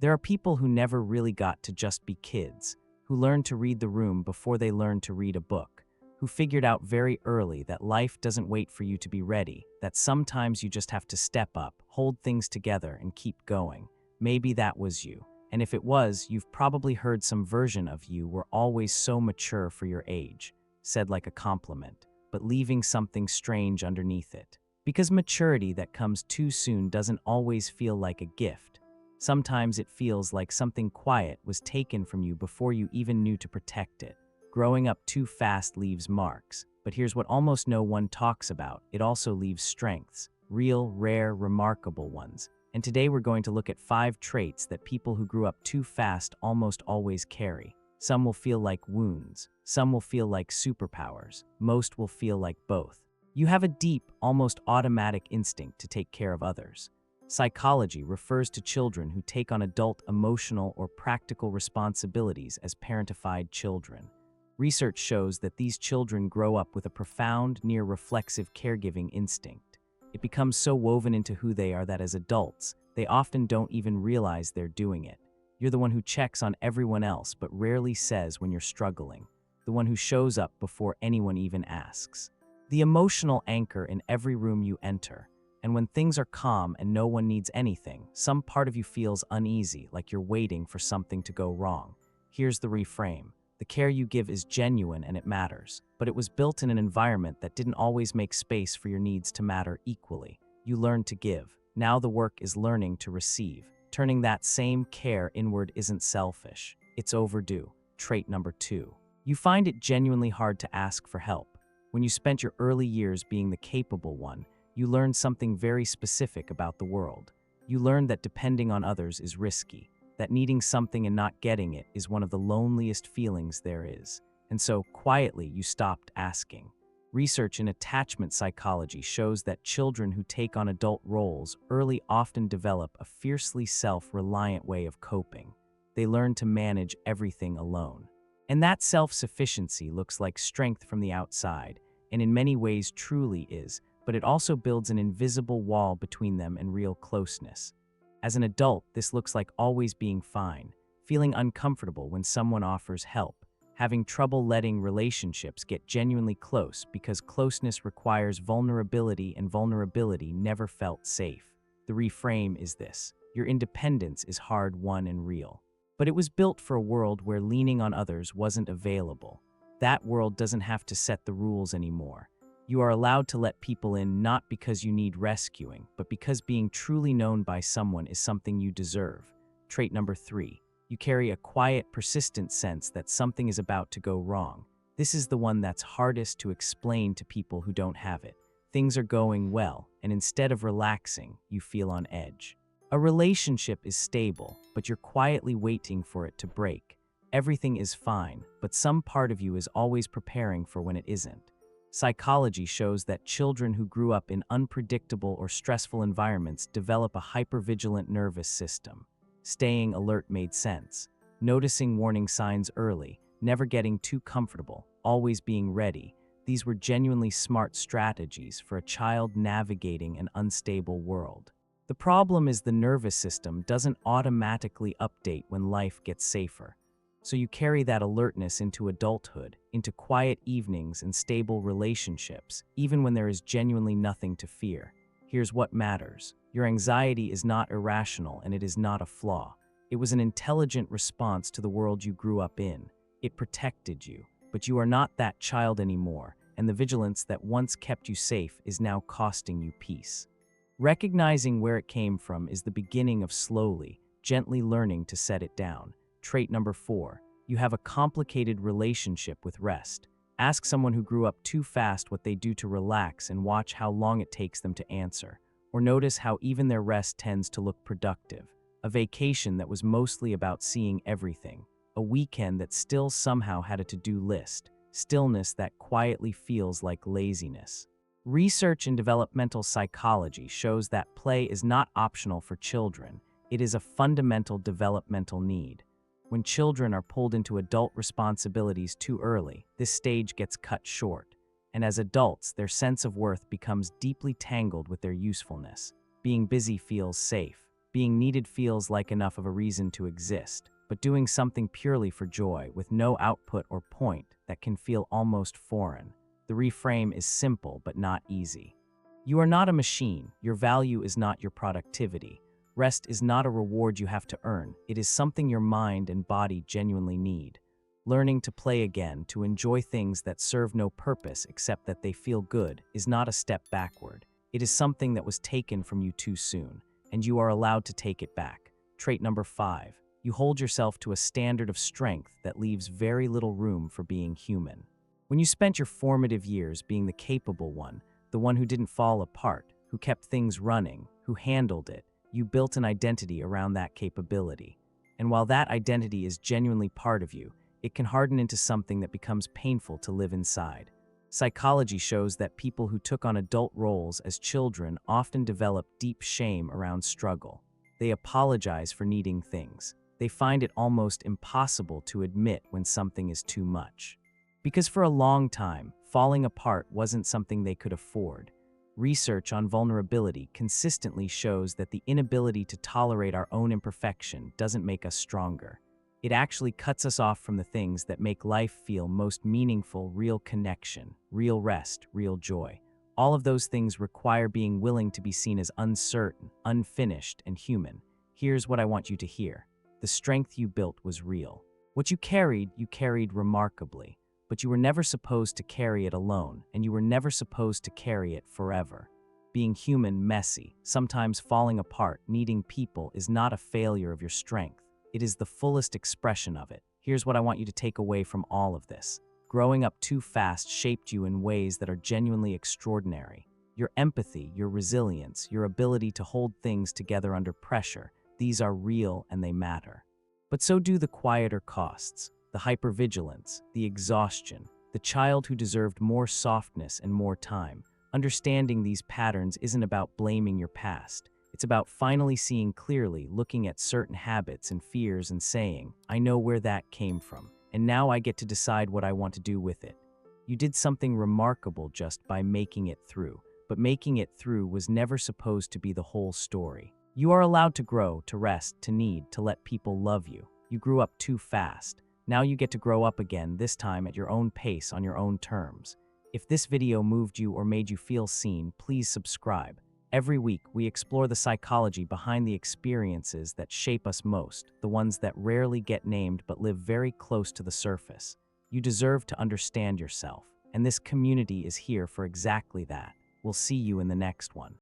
There are people who never really got to just be kids, who learned to read the room before they learned to read a book, who figured out very early that life doesn't wait for you to be ready, that sometimes you just have to step up, hold things together, and keep going. Maybe that was you. And if it was, you've probably heard some version of "you were always so mature for your age," said like a compliment, but leaving something strange underneath it. Because maturity that comes too soon doesn't always feel like a gift. Sometimes it feels like something quiet was taken from you before you even knew to protect it. Growing up too fast leaves marks, but here's what almost no one talks about: it also leaves strengths, real, rare, remarkable ones. And today we're going to look at 5 traits that people who grew up too fast almost always carry. Some will feel like wounds, some will feel like superpowers, most will feel like both. You have a deep, almost automatic instinct to take care of others. Psychology refers to children who take on adult emotional or practical responsibilities as parentified children. Research shows that these children grow up with a profound, near-reflexive caregiving instinct. It becomes so woven into who they are that as adults, they often don't even realize they're doing it. You're the one who checks on everyone else but rarely says when you're struggling, the one who shows up before anyone even asks. The emotional anchor in every room you enter. And when things are calm and no one needs anything, some part of you feels uneasy, like you're waiting for something to go wrong. Here's the reframe. The care you give is genuine and it matters, but it was built in an environment that didn't always make space for your needs to matter equally. You learned to give. Now the work is learning to receive. Turning that same care inward isn't selfish. It's overdue. Trait number 2. You find it genuinely hard to ask for help. When you spent your early years being the capable one, you learned something very specific about the world. You learned that depending on others is risky, that needing something and not getting it is one of the loneliest feelings there is. And so, quietly, you stopped asking. Research in attachment psychology shows that children who take on adult roles early often develop a fiercely self-reliant way of coping. They learn to manage everything alone. And that self-sufficiency looks like strength from the outside, and in many ways truly is, but it also builds an invisible wall between them and real closeness. As an adult, this looks like always being fine, feeling uncomfortable when someone offers help, having trouble letting relationships get genuinely close because closeness requires vulnerability and vulnerability never felt safe. The reframe is this: your independence is hard-won and real. But it was built for a world where leaning on others wasn't available. That world doesn't have to set the rules anymore. You are allowed to let people in not because you need rescuing, but because being truly known by someone is something you deserve. Trait number 3. You carry a quiet, persistent sense that something is about to go wrong. This is the one that's hardest to explain to people who don't have it. Things are going well, and instead of relaxing, you feel on edge. A relationship is stable, but you're quietly waiting for it to break. Everything is fine, but some part of you is always preparing for when it isn't. Psychology shows that children who grew up in unpredictable or stressful environments develop a hypervigilant nervous system. Staying alert made sense. Noticing warning signs early, never getting too comfortable, always being ready. These were genuinely smart strategies for a child navigating an unstable world. The problem is the nervous system doesn't automatically update when life gets safer. So you carry that alertness into adulthood, into quiet evenings and stable relationships, even when there is genuinely nothing to fear. Here's what matters. Your anxiety is not irrational and it is not a flaw. It was an intelligent response to the world you grew up in. It protected you, but you are not that child anymore, and the vigilance that once kept you safe is now costing you peace. Recognizing where it came from is the beginning of slowly, gently learning to set it down. Trait number 4. You have a complicated relationship with rest. Ask someone who grew up too fast what they do to relax and watch how long it takes them to answer. Or notice how even their rest tends to look productive. A vacation that was mostly about seeing everything. A weekend that still somehow had a to-do list. Stillness that quietly feels like laziness. Research in developmental psychology shows that play is not optional for children. It is a fundamental developmental need. When children are pulled into adult responsibilities too early, this stage gets cut short. And as adults, their sense of worth becomes deeply tangled with their usefulness. Being busy feels safe. Being needed feels like enough of a reason to exist, but doing something purely for joy with no output or point that can feel almost foreign. The reframe is simple but not easy. You are not a machine. Your value is not your productivity. Rest is not a reward you have to earn. It is something your mind and body genuinely need. Learning to play again, to enjoy things that serve no purpose except that they feel good, is not a step backward. It is something that was taken from you too soon, and you are allowed to take it back. Trait number 5. You hold yourself to a standard of strength that leaves very little room for being human. When you spent your formative years being the capable one, the one who didn't fall apart, who kept things running, who handled it, you built an identity around that capability. And while that identity is genuinely part of you, it can harden into something that becomes painful to live inside. Psychology shows that people who took on adult roles as children often develop deep shame around struggle. They apologize for needing things. They find it almost impossible to admit when something is too much. Because for a long time, falling apart wasn't something they could afford. Research on vulnerability consistently shows that the inability to tolerate our own imperfection doesn't make us stronger. It actually cuts us off from the things that make life feel most meaningful: real connection, real rest, real joy. All of those things require being willing to be seen as uncertain, unfinished, and human. Here's what I want you to hear. The strength you built was real. What you carried remarkably. But you were never supposed to carry it alone, and you were never supposed to carry it forever. Being human, messy, sometimes falling apart, needing people is not a failure of your strength. It is the fullest expression of it. Here's what I want you to take away from all of this. Growing up too fast shaped you in ways that are genuinely extraordinary. Your empathy, your resilience, your ability to hold things together under pressure, these are real and they matter. But so do the quieter costs. The hypervigilance, the exhaustion, the child who deserved more softness and more time. Understanding these patterns isn't about blaming your past. It's about finally seeing clearly, looking at certain habits and fears and saying, I know where that came from, and now I get to decide what I want to do with it. You did something remarkable just by making it through, but making it through was never supposed to be the whole story. You are allowed to grow, to rest, to need, to let people love you. You grew up too fast. Now you get to grow up again, this time at your own pace, on your own terms. If this video moved you or made you feel seen, please subscribe. Every week, we explore the psychology behind the experiences that shape us most, the ones that rarely get named but live very close to the surface. You deserve to understand yourself, and this community is here for exactly that. We'll see you in the next one.